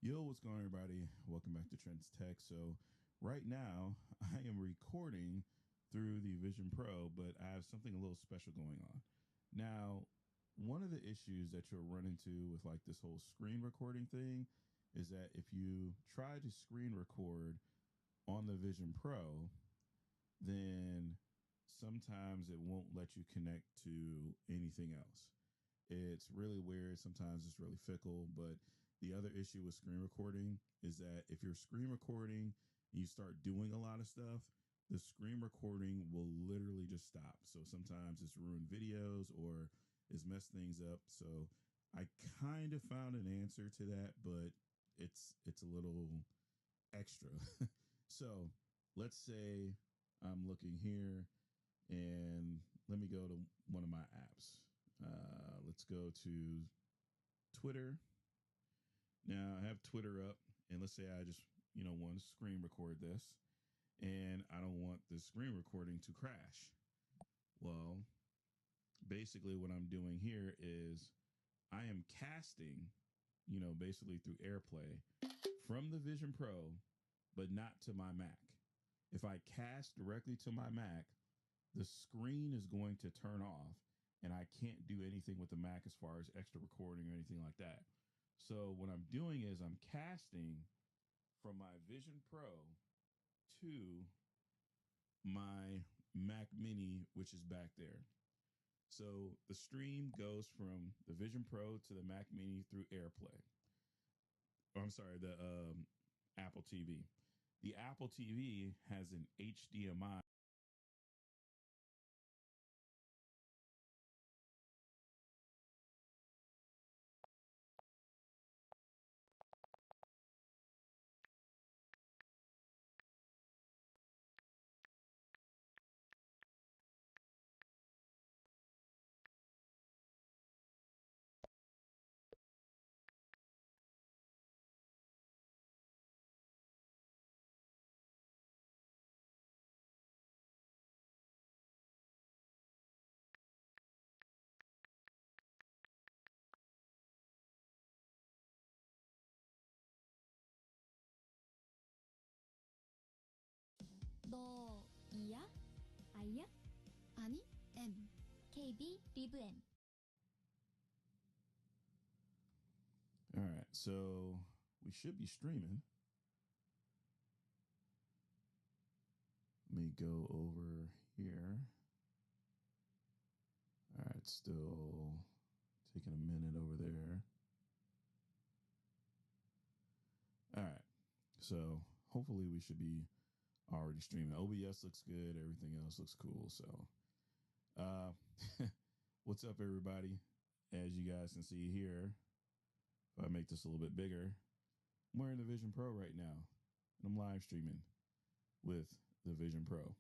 Yo, what's going on, everybody? Welcome back to Trends Tech. So, right now, I am recording through the Vision Pro, but I have something a little special going on. Now, one of the issues that you'll run into with like this whole screen recording thing is that if you try to screen record on the Vision Pro, then sometimes it won't let you connect to anything else. It's really weird. Sometimes it's really fickle. But the other issue with screen recording is that if you're screen recording and you start doing a lot of stuff, the screen recording will literally just stop. So sometimes it's ruined videos or it's messed things up. So I kind of found an answer to that, but it's a little extra. So let's say I'm looking here and let me go to one of my apps. Let's go to Twitter. Now I have Twitter up, and let's say I just, want to screen record this, and I don't want the screen recording to crash. Well, basically, what I'm doing here is I am casting, basically through AirPlay from the Vision Pro, but not to my Mac. If I cast directly to my Mac, the screen is going to turn off and I can't do anything with the Mac as far as extra recording or anything like that. So what I'm doing is I'm casting from my Vision Pro to my Mac Mini, which is back there. So the stream goes from the Vision Pro to the Mac Mini through AirPlay. Oh, I'm sorry, the Apple TV. The Apple TV has an HDMI. 너 이야? 아이야? 아니, M. KB 리브 M. All right, so we should be streaming. Let me go over here. All right, still taking a minute over there. All right, so hopefully we should be already streaming. OBS looks good. Everything else looks cool. So, what's up, everybody? As you guys can see here, if I make this a little bit bigger, I'm wearing the Vision Pro right now, and I'm live streaming with the Vision Pro.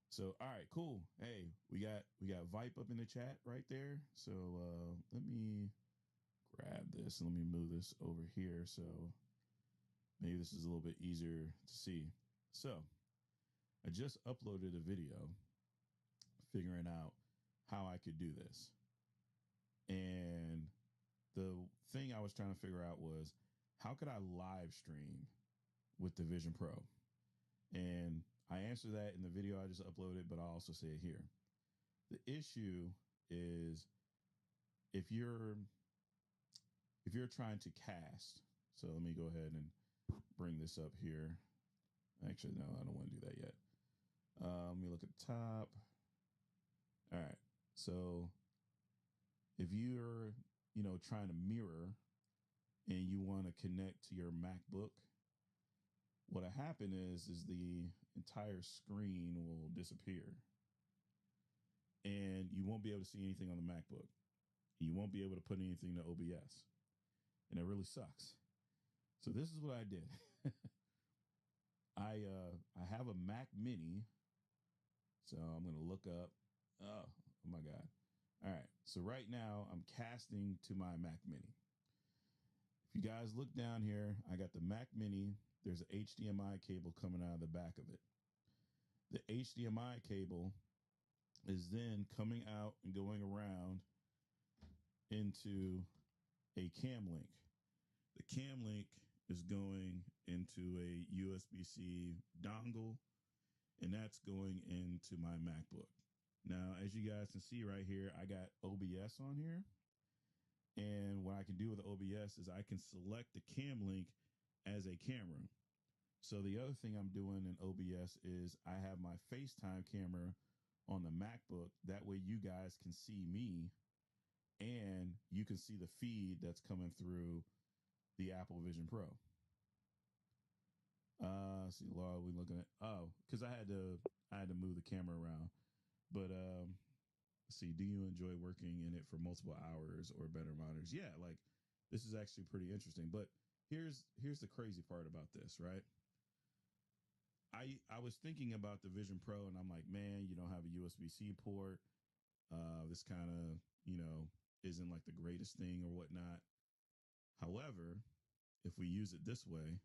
So, all right, cool. Hey, we got Vipe up in the chat right there. So let me grab this and let me move this over here so maybe this is a little bit easier to see. So I just uploaded a video figuring out how I could do this. And the thing I was trying to figure out was how could I live stream with the Vision Pro? And I answered that in the video I just uploaded, but I'll also say it here. The issue is if you're trying to cast, so let me go ahead and bring this up here. Actually, no, I don't want to do that yet. Let me look at the top. All right. So if you're, trying to mirror and you want to connect to your MacBook, what'll happen is the entire screen will disappear and you won't be able to see anything on the MacBook. You won't be able to put anything to OBS. And it really sucks. So this is what I did. I have a Mac Mini. So I'm going to look up. Oh my God. All right. So right now I'm casting to my Mac Mini. If you guys look down here, I got the Mac Mini. There's an HDMI cable coming out of the back of it. The HDMI cable is then coming out and going around into a cam link. The cam link is going into a USB-C dongle, and that's going into my MacBook. Now, as you guys can see right here, I got OBS on here. And what I can do with OBS is I can select the cam link as a camera. So the other thing I'm doing in OBS is I have my FaceTime camera on the MacBook. That way you guys can see me and you can see the feed that's coming through the Apple Vision Pro. See, Laura, we looking at because I had to move the camera around. But see, do you enjoy working in it for multiple hours or better monitors? Yeah, like this is actually pretty interesting. But here's the crazy part about this, right? I was thinking about the Vision Pro and I'm like, man, you don't have a USB-C port. This kind of, isn't like the greatest thing or whatnot. However, if we use it this way,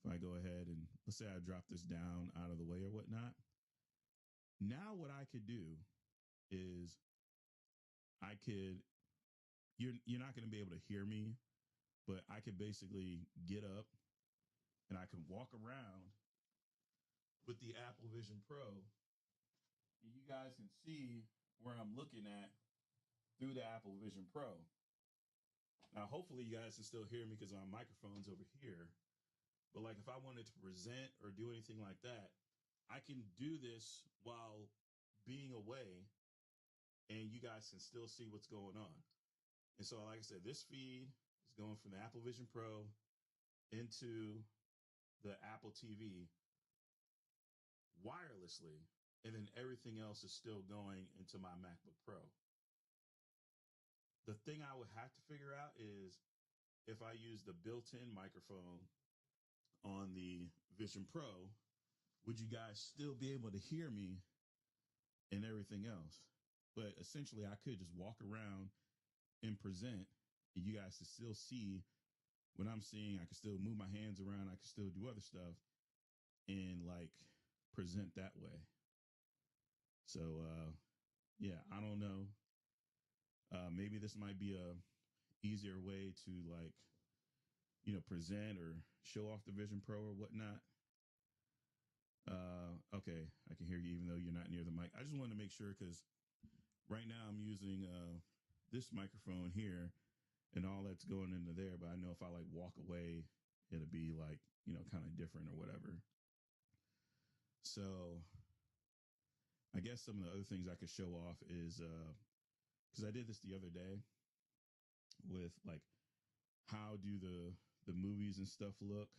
if I go ahead and let's say I drop this down out of the way or whatnot, now what I could do is I could, you're not going to be able to hear me, but I could basically get up and I can walk around with the Apple Vision Pro and you guys can see where I'm looking at through the Apple Vision Pro. Now, hopefully you guys can still hear me because my microphone's over here. But like if I wanted to present or do anything like that, I can do this while being away and you guys can still see what's going on. And so, like I said, this feed is going from the Apple Vision Pro into the Apple TV wirelessly, and then everything else is still going into my MacBook Pro. The thing I would have to figure out is if I use the built-in microphone on the Vision Pro, would you guys still be able to hear me and everything else? But essentially, I could just walk around and present, and you guys can still see what I'm seeing. I can still move my hands around. I can still do other stuff and like present that way. So, yeah, I don't know. Maybe this might be a easier way to like, present or show off the Vision Pro or whatnot. Okay, I can hear you even though you're not near the mic. I just wanted to make sure because right now I'm using this microphone here and all that's going into there. But I know if I like walk away, it'll be like, kind of different or whatever. So I guess some of the other things I could show off is because I did this the other day with like how do the movies and stuff look.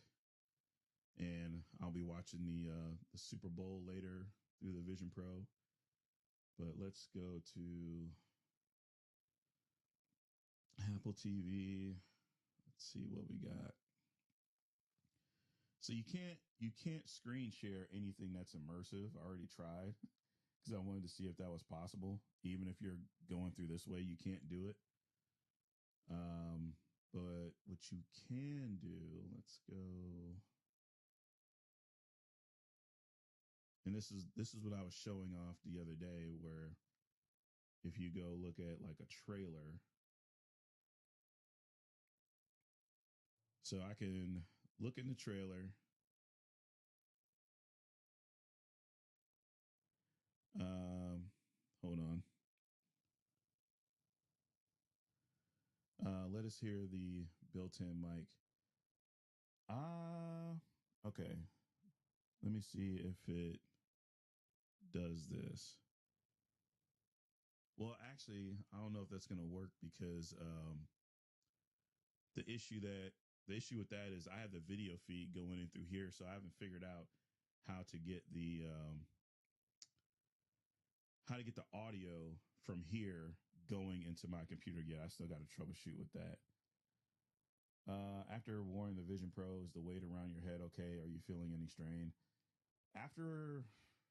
And I'll be watching the Super Bowl later through the Vision Pro. But let's go to Apple TV. Let's see what we got. So you can't screen share anything that's immersive. I already tried because I wanted to see if that was possible. Even if you're going through this way, you can't do it. But what you can do, let's go. And this is what I was showing off the other day, where if you go look at like a trailer, so I can look in the trailer. Hold on. Let us hear the built-in mic. Okay. Let me see if it does this. Well, actually, I don't know if that's going to work because the issue with that is I have the video feed going in through here, so I haven't figured out how to get the audio from here going into my computer yet. I still got to troubleshoot with that. After wearing the Vision Pro, is the weight around your head okay? Are you feeling any strain? After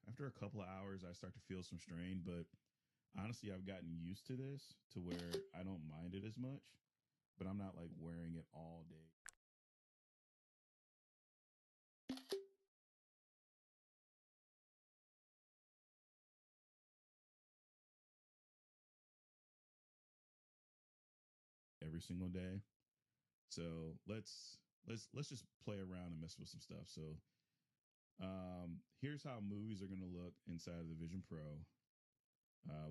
a couple of hours, I start to feel some strain, but honestly, I've gotten used to this to where I don't mind it as much, but I'm not like wearing it all day. Every single day. So let's let's just play around and mess with some stuff. So here's how movies are going to look inside of the Vision Pro.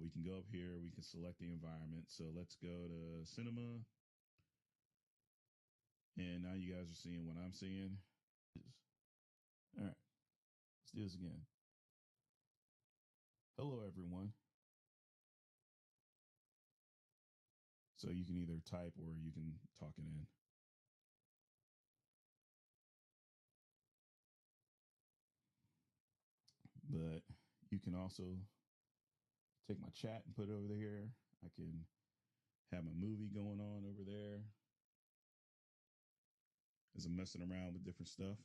We can go up here, we can select the environment. So let's go to cinema. And now you guys are seeing what I'm seeing. All right, let's do this again. Hello, everyone. So you can either type or you can talk it in. But you can also take my chat and put it over there. I can have my movie going on over there as I'm messing around with different stuff.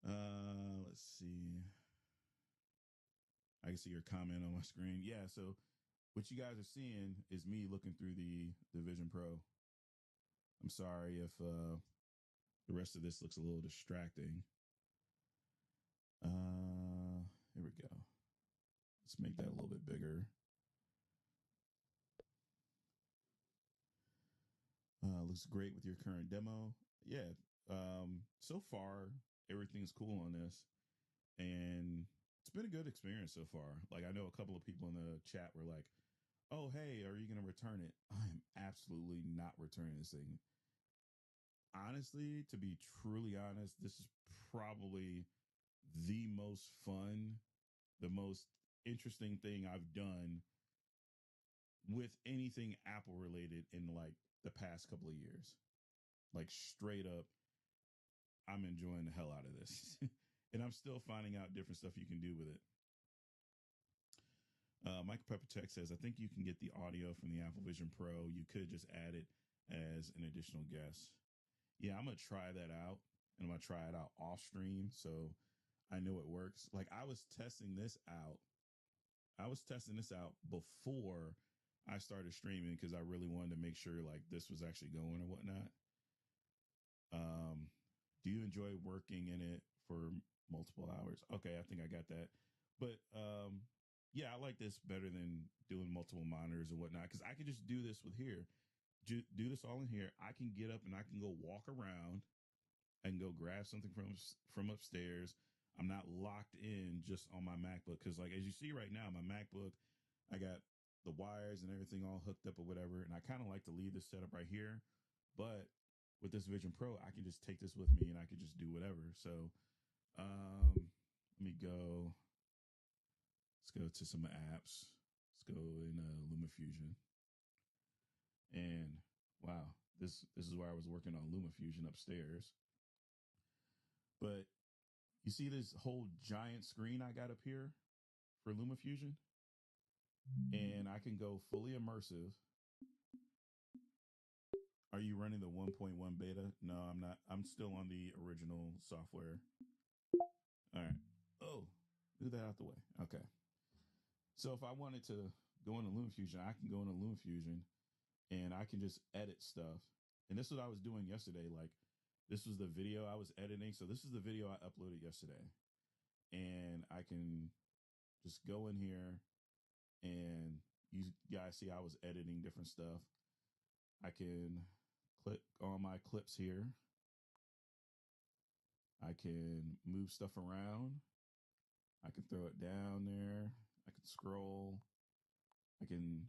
Let's see. I can see your comment on my screen. Yeah, so what you guys are seeing is me looking through the Vision Pro. I'm sorry if the rest of this looks a little distracting. Here we go. Let's make that a little bit bigger. Looks great with your current demo. Yeah. So far, everything's cool on this. And it's been a good experience so far. Like, I know a couple of people in the chat were like, oh, hey, are you going to return it? I am absolutely not returning this thing. Honestly, to be truly honest, this is probably the most fun, the most interesting thing I've done with anything Apple related in like the past couple of years. Like straight up, I'm enjoying the hell out of this. And I'm still finding out different stuff you can do with it. Michael Pepper Tech says, I think you can get the audio from the Apple Vision Pro. You could just add it as an additional guest. Yeah, I'm going to try that out. And I'm going to try it out off stream so I know it works. Like I was testing this out. Before I started streaming because I really wanted to make sure like this was actually going or whatnot. Do you enjoy working in it for multiple hours? Okay, I think I got that. But yeah, I like this better than doing multiple monitors and whatnot because I can just do this with here. Do this all in here. I can get up and I can go walk around and go grab something from upstairs. I'm not locked in just on my MacBook because, like, as you see right now, my MacBook, I got the wires and everything all hooked up or whatever. And I kind of like to leave this setup right here. But with this Vision Pro, I can just take this with me and I can just do whatever. So let me go. Let's go to some apps. Let's go in LumaFusion. And wow, this is where I was working on LumaFusion upstairs. But you see this whole giant screen I got up here for LumaFusion? And I can go fully immersive. Are you running the 1.1 beta? No, I'm not. I'm still on the original software. All right. Oh, do that out the way. Okay. So if I wanted to go into LumaFusion, I can go into LumaFusion and I can just edit stuff. And this is what I was doing yesterday. Like, this was the video I was editing. So this is the video I uploaded yesterday. And I can just go in here and you guys see I was editing different stuff. I can click on my clips here. I can move stuff around. I can throw it down there. I can scroll. I can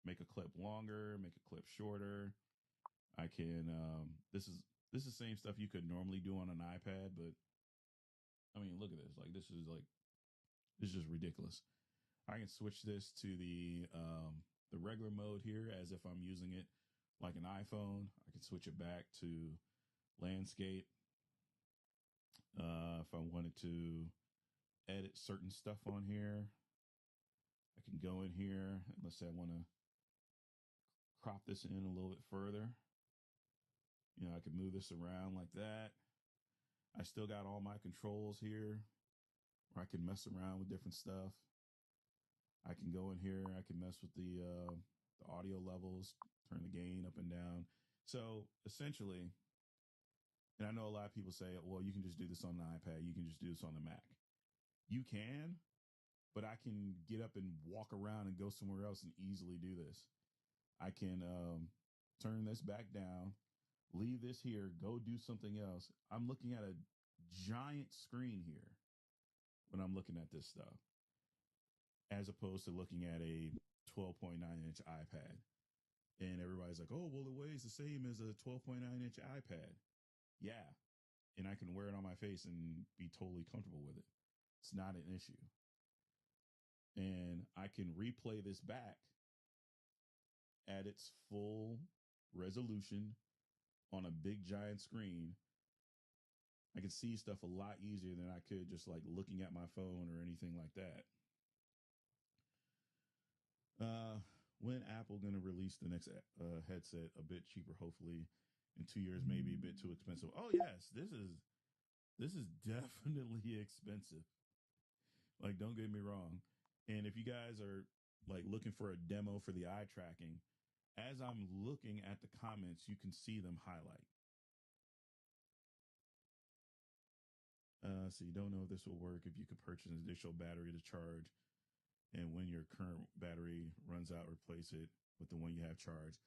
make a clip longer, make a clip shorter. I can this is the same stuff you could normally do on an iPad, but I mean, look at this. Like this is just ridiculous. I can switch this to the regular mode here as if I'm using it like an iPhone. I can switch it back to landscape. If I wanted to edit certain stuff on here, I can go in here. And let's say I want to crop this in a little bit further. You know, I can move this around like that. I still got all my controls here where I can mess around with different stuff. I can go in here. I can mess with the audio levels, turn the gain up and down. So essentially, and I know a lot of people say, well, you can just do this on the iPad. You can just do this on the Mac. You can, but I can get up and walk around and go somewhere else and easily do this. I can turn this back down. leave this here, go do something else. I'm looking at a giant screen here when I'm looking at this stuff, as opposed to looking at a 12.9-inch iPad. And everybody's like, oh, well, it weighs the same as a 12.9-inch iPad. Yeah. And I can wear it on my face and be totally comfortable with it. It's not an issue. And I can replay this back at its full resolution on a big giant screen. I can see stuff a lot easier than I could just like looking at my phone or anything like that. When Apple going to release the next headset a bit cheaper, hopefully in 2 years, maybe a bit too expensive. Oh yes, this is definitely expensive. Like, don't get me wrong. And if you guys are like looking for a demo for the eye tracking, as I'm looking at the comments, you can see them highlight. So you don't know if this will work if you could purchase an additional battery to charge, and when your current battery runs out, replace it with the one you have charged.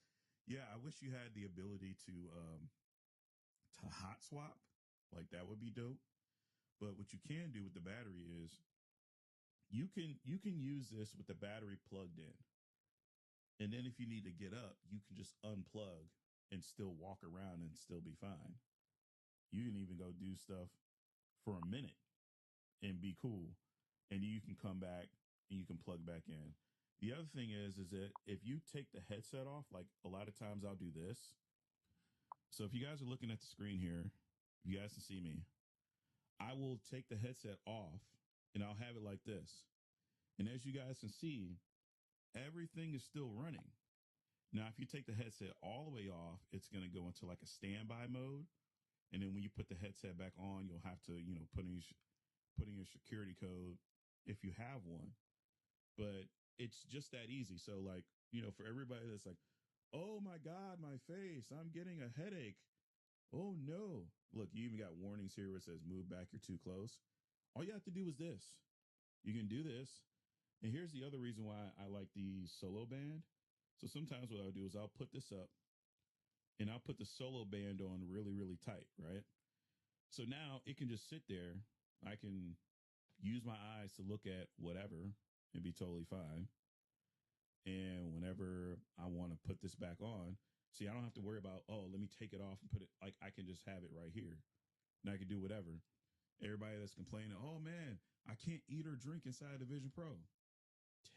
Yeah, I wish you had the ability to hot swap. Like that would be dope. But what you can do with the battery is you can use this with the battery plugged in. And then if you need to get up, you can just unplug and still walk around and still be fine. You can even go do stuff for a minute and be cool. And you can come back and you can plug back in. The other thing is that if you take the headset off, like a lot of times I'll do this. So if you guys are looking at the screen here, you guys can see me. I will take the headset off and I'll have it like this. And as you guys can see, everything is still running. Now, if you take the headset all the way off, it's going to go into like a standby mode. And then when you put the headset back on, you'll have to, put in your security code if you have one. But it's just that easy. So like, for everybody that's like, oh my God, my face, I'm getting a headache. Oh no. Look, you even got warnings here where it says move back, you're too close. All you have to do is this. You can do this. And here's the other reason why I like the solo band. So sometimes what I'll do is I'll put this up and I'll put the solo band on really, really tight, right? So now it can just sit there. I can use my eyes to look at whatever and be totally fine. And whenever I want to put this back on, see, I don't have to worry about, oh, let me take it off and put it, like I can just have it right here. And I can do whatever. Everybody that's complaining, oh man, I can't eat or drink inside the Vision Pro.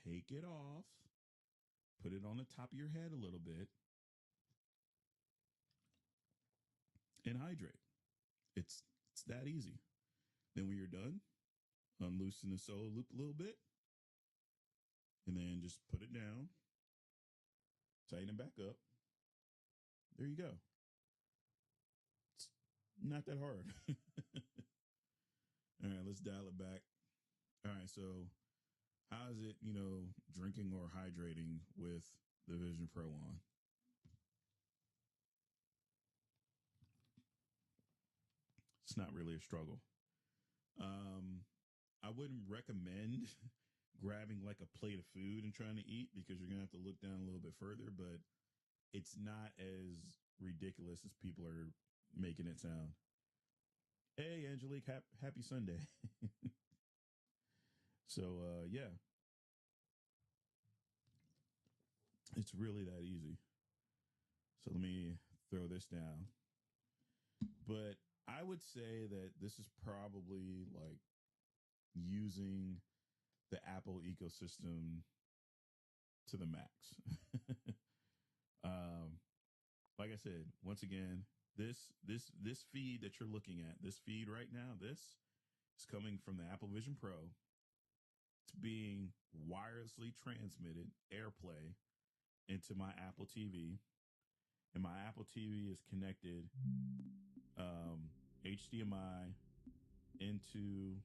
Take it off, put it on the top of your head a little bit, and hydrate. It's that easy. Then when you're done, unloosen the solo loop a little bit, and then just put it down, tighten it back up. There you go. It's not that hard. All right, let's dial it back. All right, so how is it, drinking or hydrating with the Vision Pro on? It's not really a struggle. I wouldn't recommend grabbing like a plate of food and trying to eat because you're going to have to look down a little bit further, but it's not as ridiculous as people are making it sound. Hey, Angelique, happy Sunday. So, yeah, it's really that easy. So let me throw this down. But I would say that this is probably like using the Apple ecosystem to the max. Like I said, once again, this feed that you're looking at, this feed right now, this is coming from the Apple Vision Pro. It's being wirelessly transmitted, AirPlay, into my Apple TV, and my Apple TV is connected HDMI into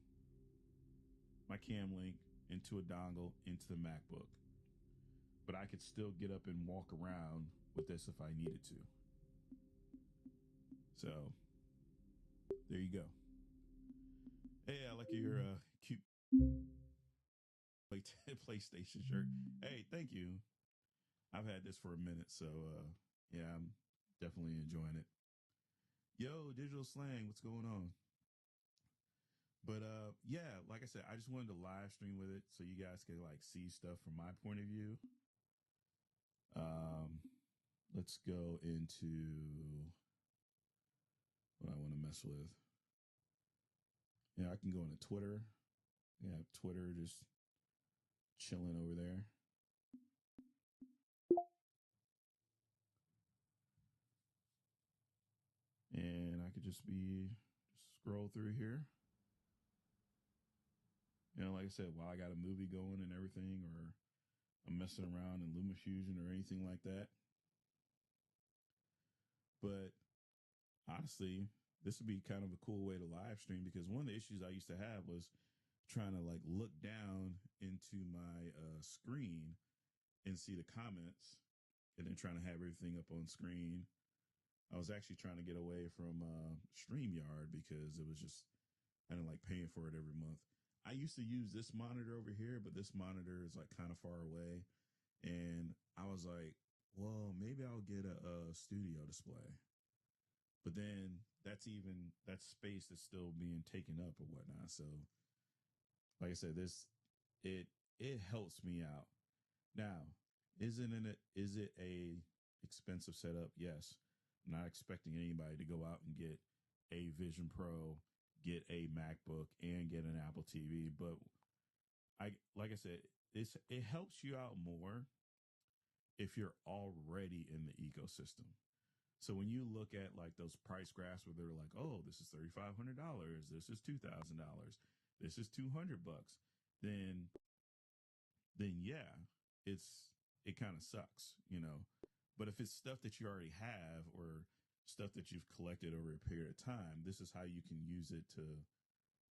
my Cam Link, into a dongle, into the MacBook. But I could still get up and walk around with this if I needed to. So there you go. Hey, I like your cute PlayStation shirt. Hey, thank you. I've had this for a minute, so yeah, I'm definitely enjoying it. Yo, digital slang, what's going on? But yeah, like I said, I just wanted to live stream with it so you guys could like see stuff from my point of view. Um, let's go into what I want to mess with. Yeah, I can go into Twitter. Yeah, Twitter just chilling over there. And I could just scroll through here. You know, like I said, while I got a movie going and everything, or I'm messing around in LumaFusion or anything like that. But honestly, this would be kind of a cool way to live stream because one of the issues I used to have was trying to like look down into my screen and see the comments and then trying to have everything up on screen. I was actually trying to get away from StreamYard because it was just, I didn't like paying for it every month. I used to use this monitor over here, but this monitor is like kind of far away. And I was like, well, maybe I'll get a studio display. But then that space is still being taken up or whatnot. So, like I said, it it helps me out. Now, is it a expensive setup? Yes. I'm not expecting anybody to go out and get a Vision Pro, get a MacBook, and get an Apple TV. But like I said, it helps you out more if you're already in the ecosystem. So when you look at like those price graphs where they're like, oh, this is $3,500, this is $2,000, this is $200, then yeah, it kind of sucks, you know. But if it's stuff that you already have or stuff that you've collected over a period of time, this is how you can use it to,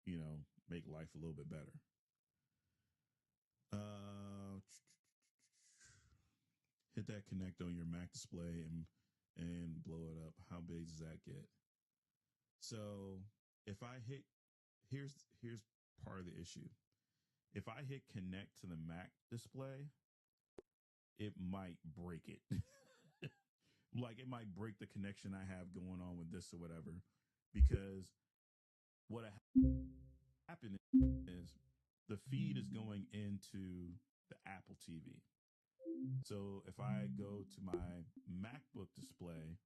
you know, make life a little bit better. Hit that connect on your Mac display and blow it up. How big does that get? So if I hit here's part of the issue. If I hit connect to the Mac display, it might break it. Like it might break the connection I have going on with this or whatever. Because what happened is the feed is going into the Apple TV. So if I go to my MacBook display,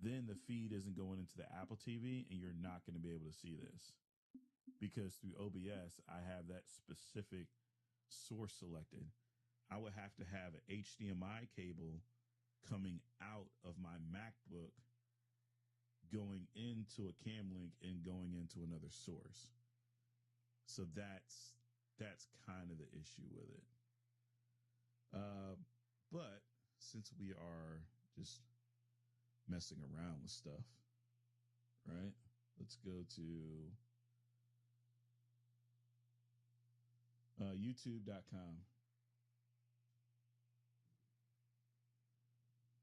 then the feed isn't going into the Apple TV and you're not going to be able to see this. Because through OBS, I have that specific source selected. I would have to have an HDMI cable coming out of my MacBook, going into a cam link and going into another source. So that's kind of the issue with it. But since we are just messing around with stuff, right? Let's go to youtube.com.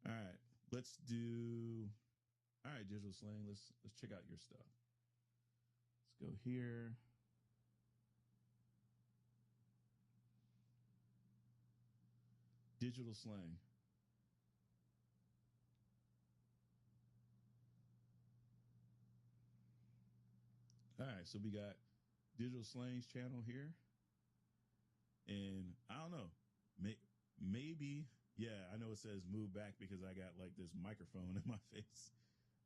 All right, let's do. All right, digital slang. Let's check out your stuff. Let's go here. Digital slang. All right, so we got digital slangs channel here, and I don't know, maybe yeah, I know it says move back because I got like this microphone in my face.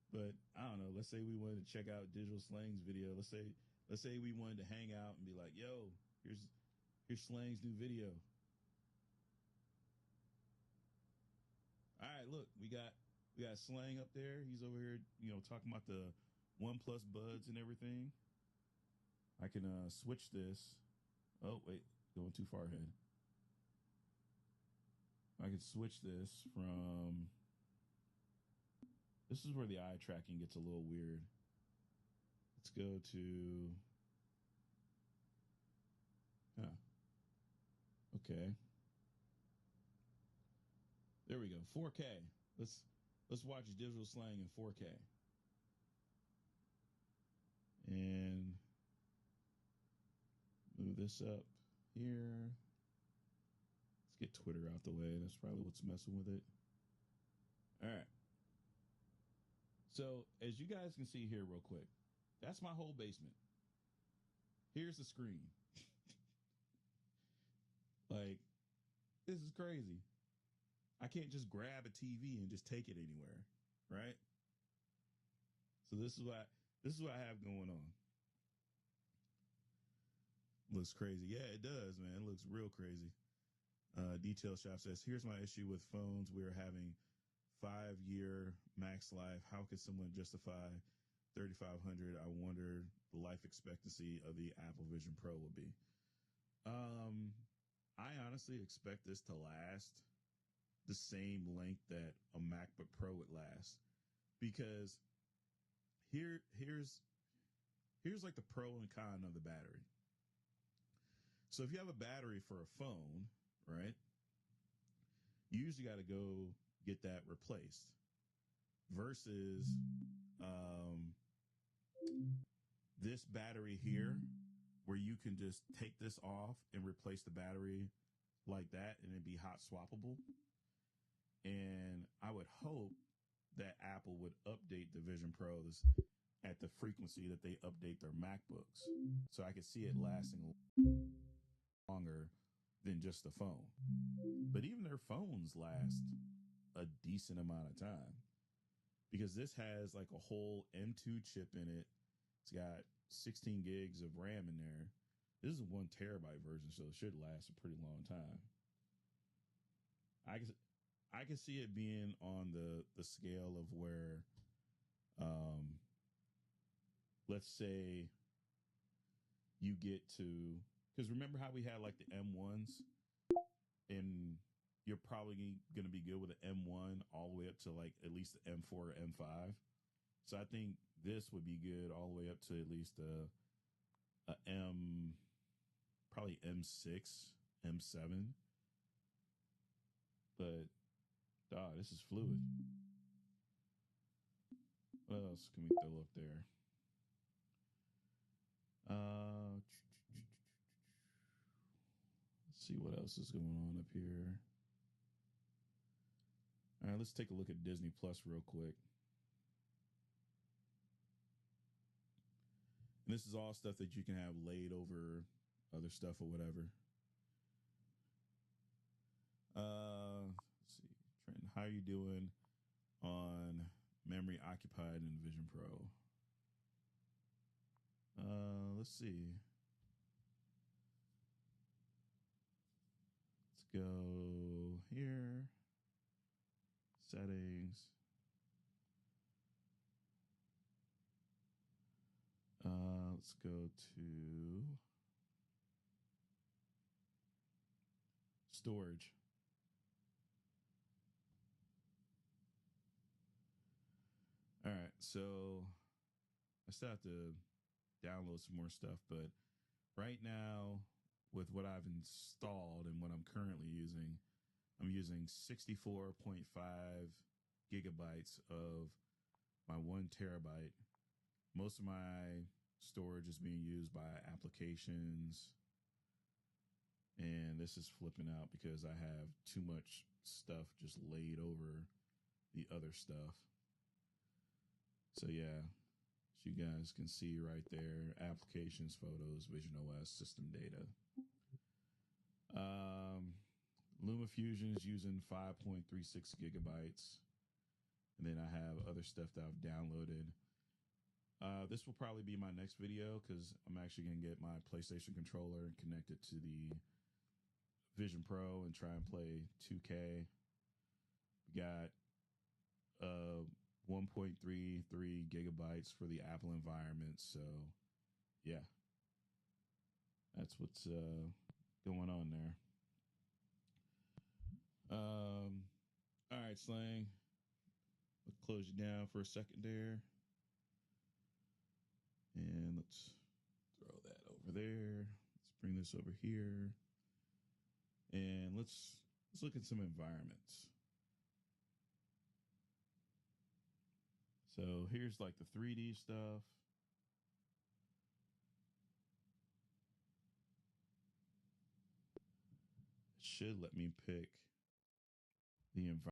But I don't know. Let's say we wanted to check out digital slangs video. Let's say we wanted to hang out and be like, yo, here's Slang's new video. All right, look, we got Slang up there. He's over here, you know, talking about the OnePlus buds and everything. I can switch this. Oh, wait, going too far ahead. I can switch this from. This is where the eye tracking gets a little weird. Let's go to. Huh. Okay. There we go. 4K. Let's watch digital slang in 4K. And move this up here. Let's get Twitter out the way. That's probably what's messing with it. All right. So as you guys can see here, real quick, that's my whole basement. Here's the screen. Like, this is crazy. I can't just grab a TV and just take it anywhere, right? So this is what I have going on. Looks crazy. Yeah, it does, man. It looks real crazy. Detail Shop says, here's my issue with phones. We're having 5-year max life. How could someone justify 3,500? I wonder the life expectancy of the Apple Vision Pro will be. I honestly expect this to last the same length that a MacBook Pro would last, because here's like the pro and con of the battery. So if you have a battery for a phone, right, you usually got to go get that replaced versus um, this battery here, where you can just take this off and replace the battery like that and it'd be hot swappable. And I would hope that Apple would update the Vision Pros at the frequency that they update their MacBooks, so I could see it lasting longer than just the phone. But even their phones last a decent amount of time, because this has like a whole M2 chip in it. It's got 16 gigs of RAM in there. This is a 1 terabyte version, so it should last a pretty long time. I can see it being on the scale of where, let's say you get to, because remember how we had like the M1s, and you're probably going to be good with the M1 all the way up to like at least the M4 or M5. So I think this would be good all the way up to at least a probably M6, M7. But this is fluid. What else can we throw up there? Let's see what else is going on up here. All right, let's take a look at Disney Plus real quick. And this is all stuff that you can have laid over other stuff or whatever. Let's see, Trent, how are you doing on memory occupied in Vision Pro? Let's see. Let's go here. Settings. Let's go to storage. All right, so I still have to download some more stuff, but right now, with what I've installed and what I'm currently using, I'm using 64.5 gigabytes of my 1 terabyte. Most of my storage is being used by applications, and this is flipping out because I have too much stuff just laid over the other stuff. So yeah, as you guys can see right there, applications, photos, Vision OS, system data. LumaFusion is using 5.36 gigabytes. And then I have other stuff that I've downloaded. This will probably be my next video, because I'm actually going to get my PlayStation controller and connect it to the Vision Pro and try and play 2K. We got 1.33 gigabytes for the Apple environment. So, yeah, that's what's going on there. All right, Slang. Let's close you down for a second there. And let's throw that over there. Let's bring this over here. And let's look at some environments. So here's like the 3D stuff. It should let me pick the environment.